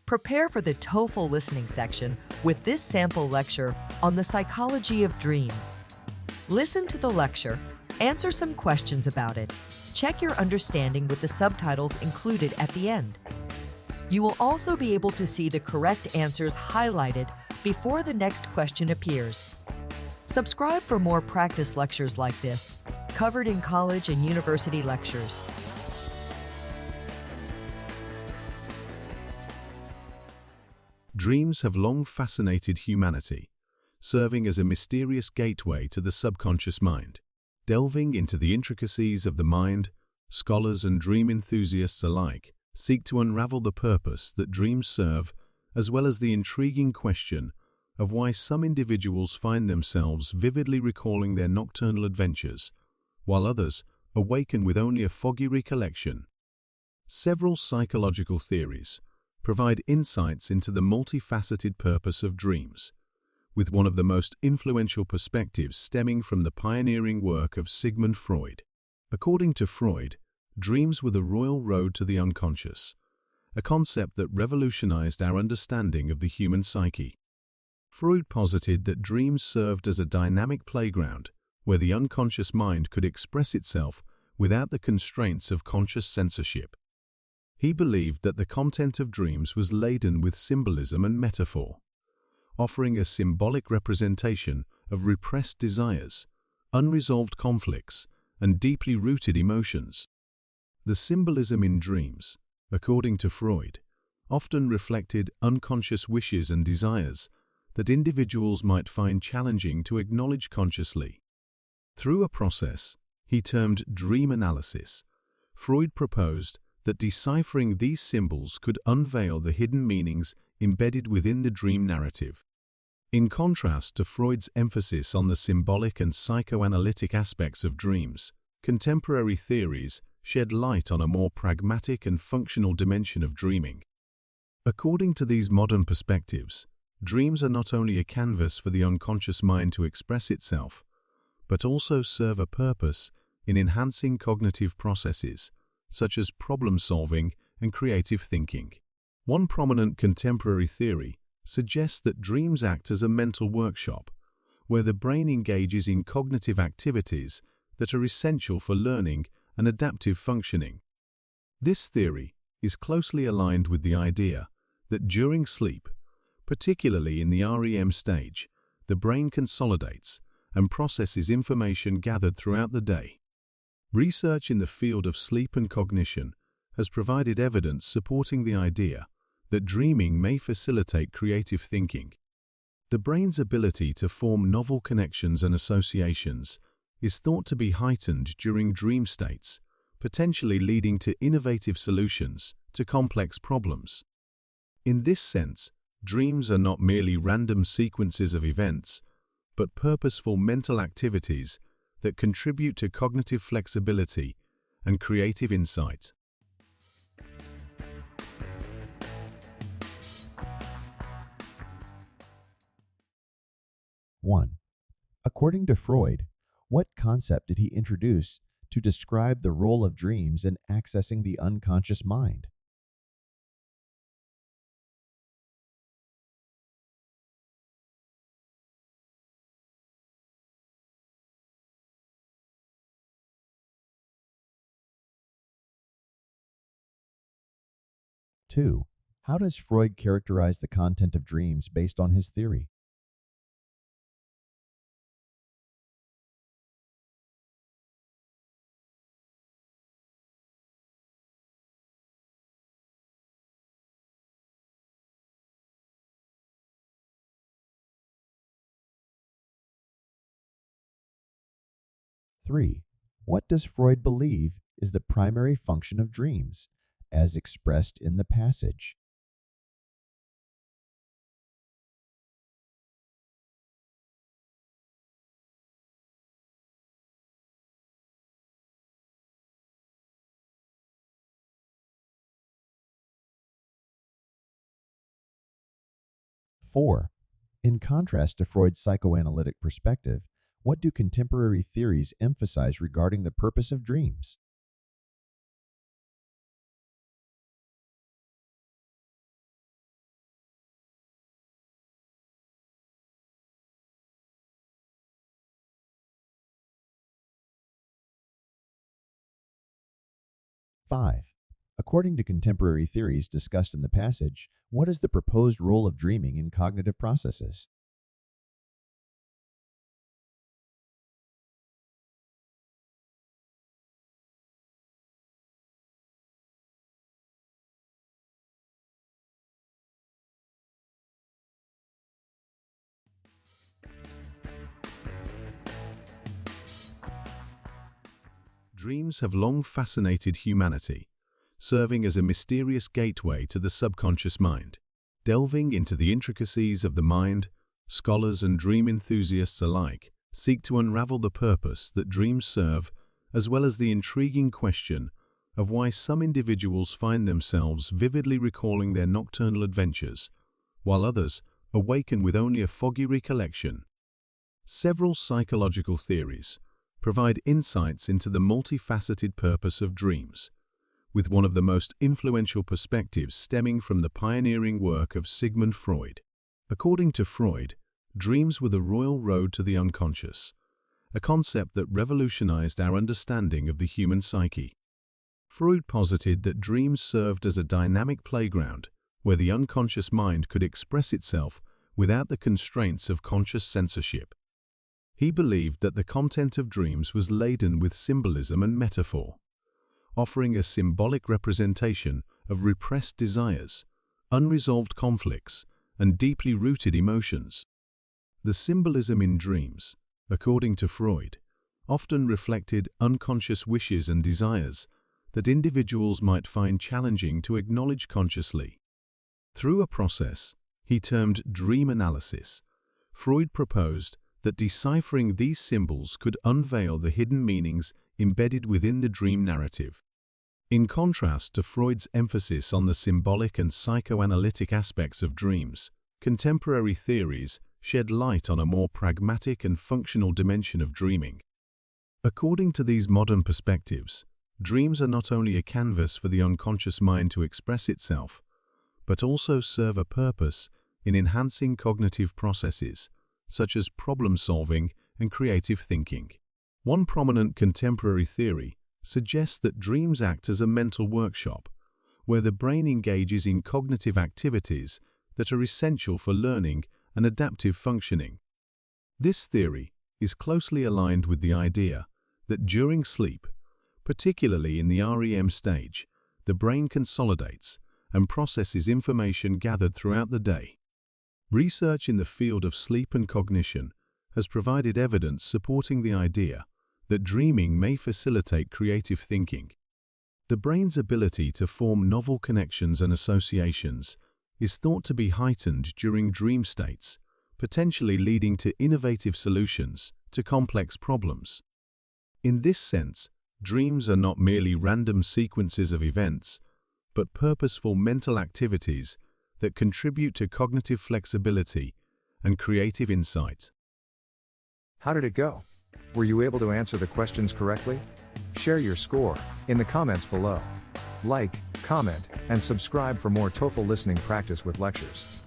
Prepare for the TOEFL listening section with this sample lecture on the psychology of dreams. Listen to the lecture, answer some questions about it, check your understanding with the subtitles included at the end. You will also be able to see the correct answers highlighted before the next question appears. Subscribe for more practice lectures like this, covered in college and university lectures. Dreams have long fascinated humanity, serving as a mysterious gateway to the subconscious mind. Delving into the intricacies of the mind, scholars and dream enthusiasts alike seek to unravel the purpose that dreams serve, as well as the intriguing question of why some individuals find themselves vividly recalling their nocturnal adventures, while others awaken with only a foggy recollection. Several psychological theories provide insights into the multifaceted purpose of dreams, with one of the most influential perspectives stemming from the pioneering work of Sigmund Freud. According to Freud, dreams were the royal road to the unconscious, a concept that revolutionized our understanding of the human psyche. Freud posited that dreams served as a dynamic playground where the unconscious mind could express itself without the constraints of conscious censorship. He believed that the content of dreams was laden with symbolism and metaphor, offering a symbolic representation of repressed desires, unresolved conflicts, and deeply rooted emotions. The symbolism in dreams, according to Freud, often reflected unconscious wishes and desires that individuals might find challenging to acknowledge consciously. Through a process he termed dream analysis, Freud proposed that deciphering these symbols could unveil the hidden meanings embedded within the dream narrative. In contrast to Freud's emphasis on the symbolic and psychoanalytic aspects of dreams, contemporary theories shed light on a more pragmatic and functional dimension of dreaming. According to these modern perspectives, dreams are not only a canvas for the unconscious mind to express itself, but also serve a purpose in enhancing cognitive processes, such as problem-solving and creative thinking. One prominent contemporary theory suggests that dreams act as a mental workshop, where the brain engages in cognitive activities that are essential for learning and adaptive functioning. This theory is closely aligned with the idea that during sleep, particularly in the REM stage, the brain consolidates and processes information gathered throughout the day. Research in the field of sleep and cognition has provided evidence supporting the idea that dreaming may facilitate creative thinking. The brain's ability to form novel connections and associations is thought to be heightened during dream states, potentially leading to innovative solutions to complex problems. In this sense, dreams are not merely random sequences of events, but purposeful mental activities that contribute to cognitive flexibility and creative insight. One. According to Freud, what concept did he introduce to describe the role of dreams in accessing the unconscious mind? Two. How does Freud characterize the content of dreams based on his theory? Three. What does Freud believe is the primary function of dreams, as expressed in the passage? 4. In contrast to Freud's psychoanalytic perspective, what do contemporary theories emphasize regarding the purpose of dreams? 5. According to contemporary theories discussed in the passage, what is the proposed role of dreaming in cognitive processes? Dreams have long fascinated humanity, serving as a mysterious gateway to the subconscious mind. Delving into the intricacies of the mind, scholars and dream enthusiasts alike seek to unravel the purpose that dreams serve, as well as the intriguing question of why some individuals find themselves vividly recalling their nocturnal adventures, while others awaken with only a foggy recollection. Several psychological theories provide insights into the multifaceted purpose of dreams, with one of the most influential perspectives stemming from the pioneering work of Sigmund Freud. According to Freud, dreams were the royal road to the unconscious, a concept that revolutionized our understanding of the human psyche. Freud posited that dreams served as a dynamic playground where the unconscious mind could express itself without the constraints of conscious censorship. He believed that the content of dreams was laden with symbolism and metaphor, offering a symbolic representation of repressed desires, unresolved conflicts, and deeply rooted emotions. The symbolism in dreams, according to Freud, often reflected unconscious wishes and desires that individuals might find challenging to acknowledge consciously. Through a process he termed dream analysis, Freud proposed that deciphering these symbols could unveil the hidden meanings embedded within the dream narrative. In contrast to Freud's emphasis on the symbolic and psychoanalytic aspects of dreams, contemporary theories shed light on a more pragmatic and functional dimension of dreaming. According to these modern perspectives, dreams are not only a canvas for the unconscious mind to express itself, but also serve a purpose in enhancing cognitive processes, such as problem-solving and creative thinking. One prominent contemporary theory suggests that dreams act as a mental workshop, where the brain engages in cognitive activities that are essential for learning and adaptive functioning. This theory is closely aligned with the idea that during sleep, particularly in the REM stage, the brain consolidates and processes information gathered throughout the day. Research in the field of sleep and cognition has provided evidence supporting the idea that dreaming may facilitate creative thinking. The brain's ability to form novel connections and associations is thought to be heightened during dream states, potentially leading to innovative solutions to complex problems. In this sense, dreams are not merely random sequences of events, but purposeful mental activities that contribute to cognitive flexibility and creative insight. How did it go? Were you able to answer the questions correctly? Share your score in the comments below. Like, comment, and subscribe for more TOEFL listening practice with lectures.